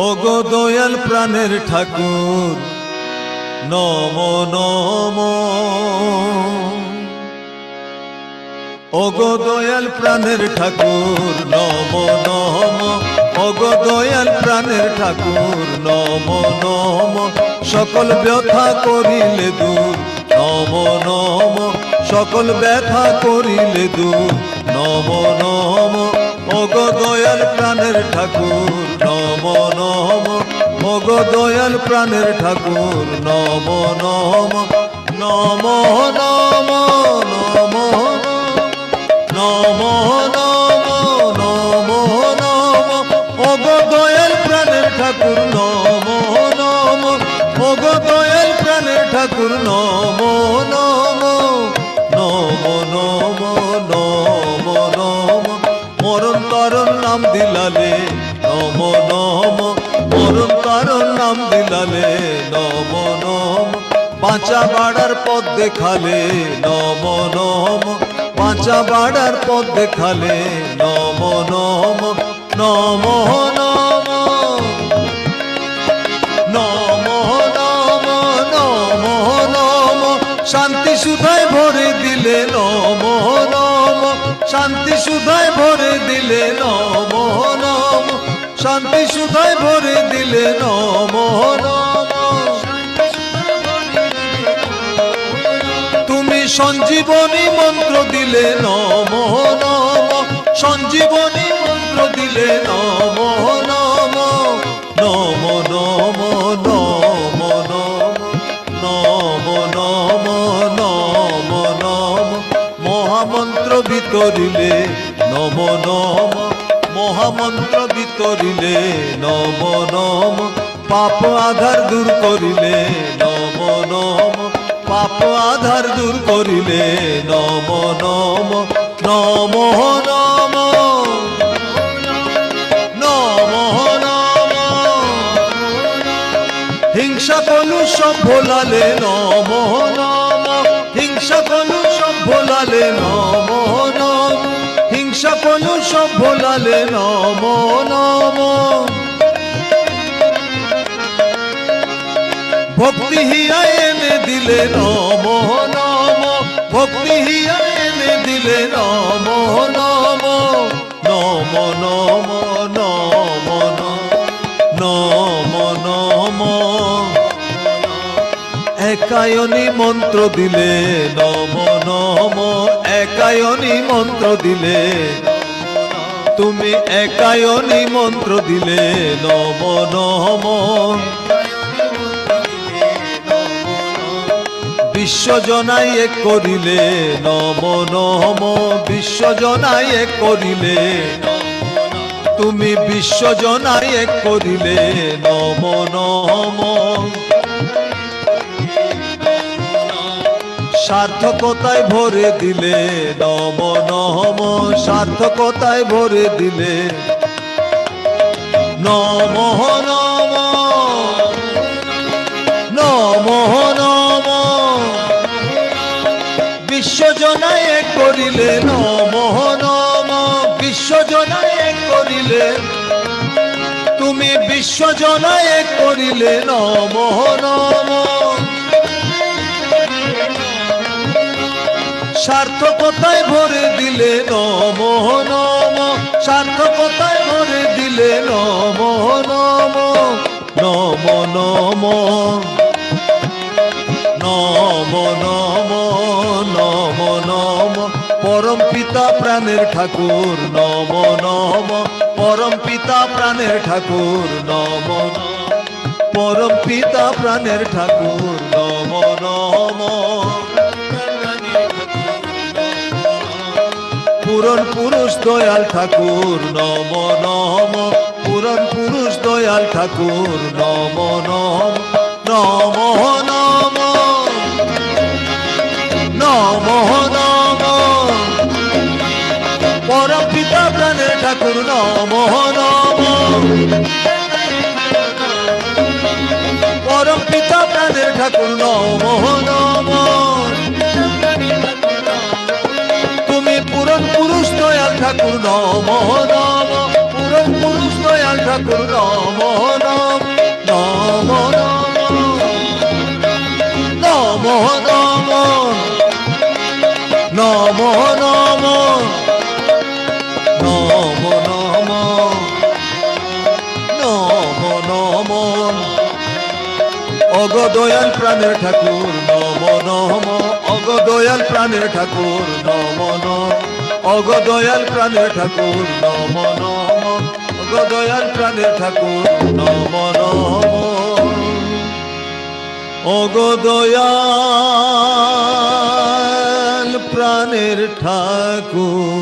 ওগো দয়াল প্রাণের ঠাকুর নম নম। ওগো দয়াল প্রাণের ঠাকুর নম নম। ওগো দয়াল প্রাণের ঠাকুর নম নম। সকল ব্যথা করিলে দূর নম নম। সকল ব্যথা করিলে দূর নম নম। ওগো দয়াল প্রাণের ঠাকুর নম নম। ওগো দয়াল প্রাণের ঠাকুর নম নম। নম নম নম নম নম নম নম। ওগো দয়াল প্রাণের ঠাকুর নম নম। ওগো দয়াল প্রাণের ঠাকুর নম নম। নম নম নম নম। মরণ তারণ নাম দিলালে নম নম। মরণ তারণ নাম দিলালে নম নম। বাঁচা বাড়ার পথ দেখালে নম নম। বাঁচা বাড়ার পথ দেখালে নম নম। নম নম নম নম নম নম। শান্তি সুধায় ভরে দিলে নম নম। শান্তি সুধায় ভরে দিলে নম নম। শান্তি সুধায় ভরে দিলে নম নম। তুমি সঞ্জীবনী মন্ত্র দিলে নম নম। সঞ্জীবনী মন্ত্র দিলে নম নম। নম নম নম নম নম নম নম নম। মহামন্ত্র বিতরিলে নম নম। মহামন্ত্র বিতরিলে নম নম। পাপ আধার দূর করিলে নম নম। পাপ আধার দূর করিলে নম নম। নম নম নম নম। হিংসা কলুষম ভোলালে নম নম। হিংসা কলুষম ভোলালে নম নম। হিংসা কলুষম ভোলালে নম নম। ভক্তি হিয়া এনে দিলে নম নম। ভক্তি হিয়া এনে দিলে নম নম। নম নম নম নম নম। একায়নী মন্ত্র দিলে নম নম। একায়নী মন্ত্র দিলে তুমি একায়নী মন্ত্র দিলে নম নম। বিশ্বজনাই এক করিলে নম নম। বিশ্বজনাই এক করিলে তুমি বিশ্বজনাই এক করিলে নম নম। সার্থকতায় ভরে দিলে নম নম। সার্থকতায় ভরে দিলে নম নম নম নম। বিশ্বজনায় এক করিলে নম নম। বিশ্বজনায় এক করিলে তুমি বিশ্বজনায় এক করিলে নম নম। সার্থকতায় ভরে দিলে নম নম। সার্থকতায় ভরে দিলে নম নম। নম নম নম নম নম নম। পরম পিতা প্রাণের ঠাকুর নম নম। পরম পিতা প্রাণের ঠাকুর নম। পরম পিতা প্রাণের ঠাকুর নম নম। পূরণ পুরুষ দয়াল ঠাকুর নম নম। পূরণ পুরুষ দয়াল ঠাকুর নম নম। নম নম নম নম। পরম পিতা প্রাণের ঠাকুর নম নম। পরম পিতা প্রাণের ঠাকুর নম নম। তুমি পূরণ পুরুষ দয়াল ঠাকুর নম নম। পূরণ পুরুষ দয়াল ঠাকুর নম নম। অগো দয়াল প্রাণের ঠাকুর নম নম অগো দয়াল প্রাণের ঠাকুর নম নম অগো দয়াল প্রাণের ঠাকুর নম নম অগো দয়াল প্রাণের ঠাকুর নম নম অগো দয়াল প্রাণের ঠাকুর